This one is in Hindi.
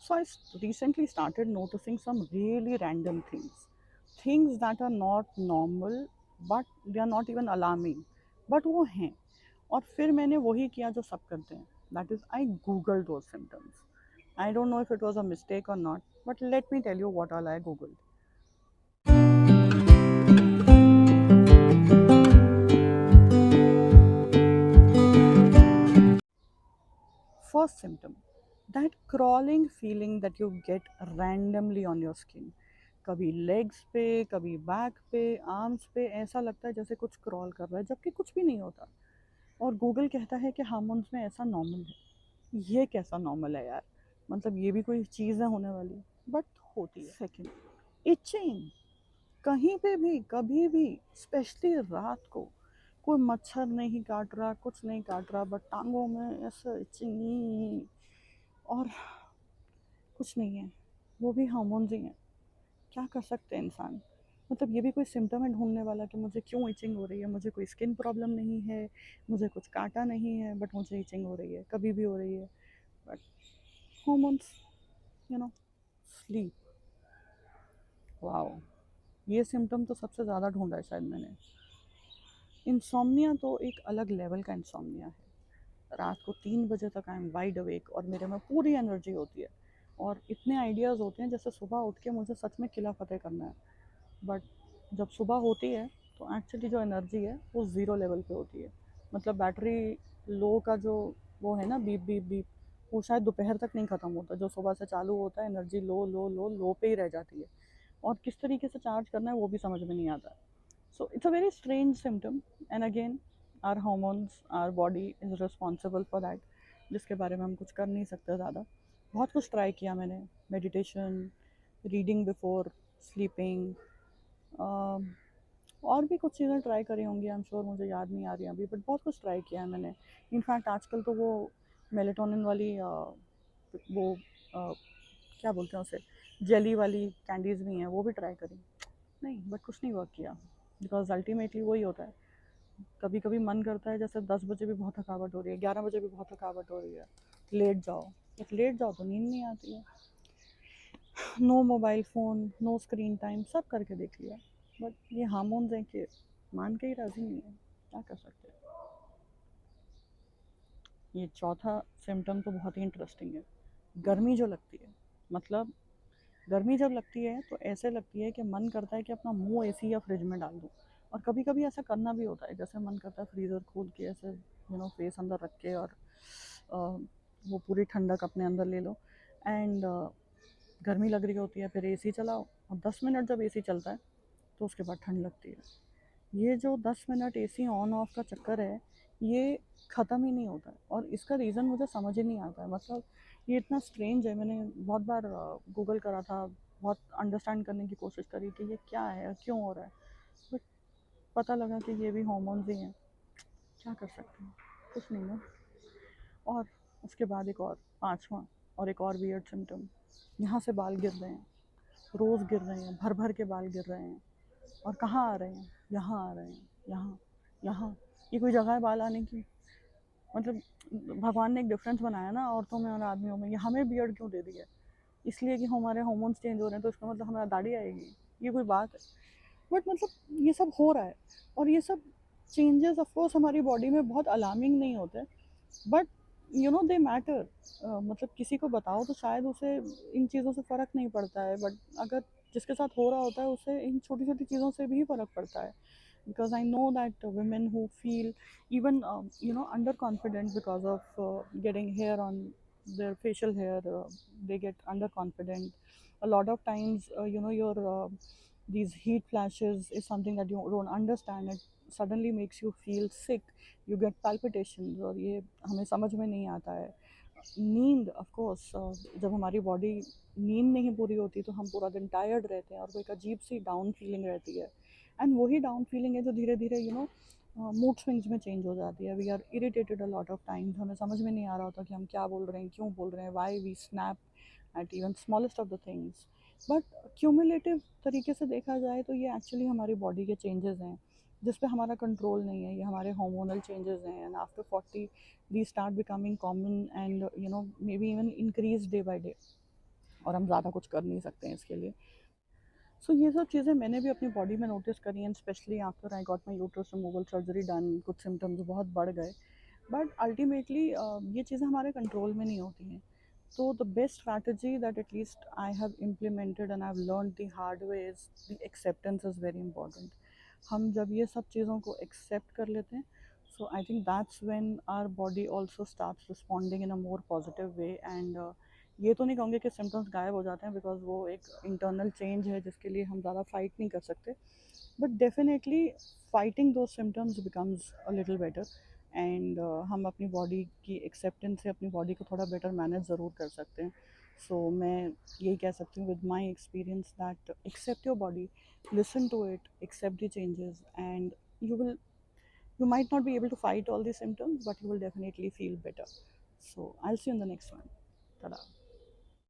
So recently started noticing some really random things that are not normal, but they are not even alarming, but वो हैं. और फिर मैंने वही किया जो सब करते हैं, that is I googled those symptoms. I don't know if it was a mistake or not, but let me tell you what all I googled. First symptom, that crawling feeling that you get randomly on your skin. कभी लेग्स पे, कभी बैक पे, आर्म्स पे, ऐसा लगता है जैसे कुछ क्रॉल कर रहा है, जबकि कुछ भी नहीं होता. और गूगल कहता है कि हार्मोन्स में ऐसा नॉर्मल है. ये कैसा नॉर्मल है यार? मतलब ये भी कोई चीज़ है होने वाली? बट होती है. Second, itching. कहीं पे भी, कभी भी, स्पेशली रात को, कोई मच्छर नहीं काट रहा, कुछ नहीं काट रहा, बट टांगों में ऐसा इचिंग. और कुछ नहीं है, वो भी हार्मोन्स ही हैं. क्या कर सकते हैं इंसान? मतलब ये भी कोई सिम्टम है ढूंढने वाला कि मुझे क्यों इचिंग हो रही है? मुझे कोई स्किन प्रॉब्लम नहीं है, मुझे कुछ काटा नहीं है, बट मुझे इचिंग हो रही है, कभी भी हो रही है. But hormones, you know. Sleep. Wow, ये सिम्टम तो सबसे ज़्यादा ढूंढा है शायद मैंने. इंसोम्निया तो एक अलग लेवल का इंसोम्निया है. रात को 3 बजे तक आई एम वाइड अवेक और मेरे में पूरी एनर्जी होती है, और इतने आइडियाज़ होते हैं जैसे सुबह उठ के मुझे सच में किला फतेह करना है. बट जब सुबह होती है तो एक्चुअली जो एनर्जी है वो ज़ीरो लेवल पे होती है. मतलब बैटरी लो का जो वो है ना, बीप बीप बीप, वो शायद दोपहर तक नहीं ख़त्म होता. जो सुबह से चालू होता है, एनर्जी लो लो लो लो पे ही रह जाती है, और किस तरीके से चार्ज करना है वो भी समझ में नहीं आता. So it's a very strange symptom. And again, our hormones, our body is responsible for that, जिसके बारे में हम कुछ कर नहीं सकते ज़्यादा. बहुत कुछ ट्राई किया मैंने. मेडिटेशन, रीडिंग बिफोर स्लीपिंग, और भी कुछ चीज़ें ट्राई करी होंगी, आई एम श्योर, मुझे याद नहीं आ रही अभी, बट बहुत कुछ ट्राई किया है मैंने. इनफैक्ट आजकल तो वो मेलेटोनिन वाली वो क्या बोलते हैं उसे, जेली वाली कैंडीज़ भी हैं, वो भी ट्राई करी. नहीं, बट कुछ नहीं वर्क किया, बिकॉज अल्टीमेटली वही होता है. कभी कभी मन करता है जैसे 10 बजे भी बहुत थकावट हो रही है, 11 बजे भी बहुत थकावट हो रही है, लेट जाओ. बट लेट जाओ तो नींद नहीं आती है. No mobile phone, no screen time, सब करके देख लिया, बट ये हार्मोन्स हैं कि मान के ही राज़ी नहीं है. क्या कर सकते हैं? ये चौथा सिम्टम तो बहुत ही इंटरेस्टिंग है. गर्मी जो लगती है, मतलब गर्मी जब लगती है तो ऐसे लगती है कि मन करता है कि अपना मुंह एसी या फ्रिज में डाल दूँ. और कभी कभी ऐसा करना भी होता है, जैसे मन करता है फ्रीज़र खोल के ऐसे फेस अंदर रख के, और अ, वो पूरी ठंडक अपने अंदर ले लो. एंड गर्मी लग रही होती है, फिर एसी चलाओ, और 10 मिनट जब एसी चलता है तो उसके बाद ठंड लगती है. ये जो 10 मिनट एसी ऑन ऑफ का चक्कर है, ये ख़त्म ही नहीं होता है, और इसका रीज़न मुझे समझ ही नहीं आता है. मतलब ये इतना स्ट्रेंज है. मैंने बहुत बार गूगल करा था, बहुत अंडरस्टैंड करने की कोशिश करी कि ये क्या है, क्यों हो रहा है, बट पता लगा कि ये भी हार्मोन्स ही हैं. क्या कर सकते हैं? कुछ नहीं है. और उसके बाद एक और, पाँचवा, और एक और वियर्ड सिम्टम. यहाँ से बाल गिर रहे हैं, रोज़ गिर रहे हैं, भर भर के बाल गिर रहे हैं. और कहाँ आ रहे हैं? यहाँ आ रहे हैं, यहाँ, यहाँ. ये कोई जगह है बाल आने की? मतलब भगवान ने एक डिफरेंस बनाया ना औरतों में और आदमियों में. ये हमें बियर्ड क्यों दे दिया है? इसलिए कि हमारे हार्मोन्स चेंज हो रहे हैं तो इसका मतलब हमारा दाढ़ी आएगी? ये कोई बात है? बट मतलब ये सब हो रहा है, और ये सब चेंजेस ऑफ कोर्स हमारी बॉडी में बहुत अलार्मिंग नहीं होते, बट दे मैटर. मतलब किसी को बताओ तो शायद उसे इन चीज़ों से फ़र्क नहीं पड़ता है, बट अगर जिसके साथ हो रहा होता है उसे इन छोटी छोटी चीज़ों से भी फ़र्क पड़ता है. Because I know that women who feel even underconfident because of getting hair on their facial hair, they get underconfident. A lot of times, your these heat flashes is something that you don't understand. It suddenly makes you feel sick. You get palpitations, और ये हमें समझ में नहीं आता है. नींद, ऑफ कोर्स, जब हमारी बॉडी नींद नहीं पूरी होती तो हम पूरा दिन टायर्ड रहते हैं, और वो एक अजीब सी डाउन फीलिंग रहती है. एंड वही डाउन फीलिंग है जो धीरे धीरे मूड स्विंग्स में चेंज हो जाती है. We are irritated a lot of times. हमें समझ में नहीं आ रहा होता कि हम क्या बोल रहे हैं, क्यों बोल रहे हैं, why we snap at even smallest of the things. But cumulative तरीके से देखा जाए तो ये एक्चुअली हमारी बॉडी के चेंजेस हैं, जिस पे हमारा कंट्रोल नहीं है. ये हमारे हार्मोनल चेंजेस हैं, and after 40 these start becoming common, and maybe even increase day by day. और हम ज़्यादा कुछ कर नहीं सकते हैं इसके लिए। सो ये सब चीज़ें मैंने भी अपनी बॉडी में नोटिस करी हैं, specially after I got my uterus removal surgery done. कुछ सिम्टम्स बहुत बढ़ गए, बट अल्टीमेटली ये चीज़ें हमारे कंट्रोल में नहीं होती हैं। तो the best strategy that at least I have implemented and I have learn the hard way is the acceptance is very important. हम जब ये सब चीज़ों को एक्सेप्ट कर लेते हैं, so I think that's when our body also starts responding in a more positive way. And ये तो नहीं कहूँगी कि सिम्टम्स गायब हो जाते हैं, बिकॉज वो एक इंटरनल चेंज है जिसके लिए हम ज़्यादा फाइट नहीं कर सकते, बट डेफिनेटली फाइटिंग दो symptoms becomes a little better. And हम अपनी बॉडी की एक्सेप्टेंस से अपनी बॉडी को थोड़ा बेटर मैनेज ज़रूर कर सकते हैं। सो मैं यही कह सकती हूँ with my experience that accept your body, listen to it, accept the changes, and you might not be able to fight all the symptoms, but you will definitely feel better. So I'll see you in the next one. Ta-da.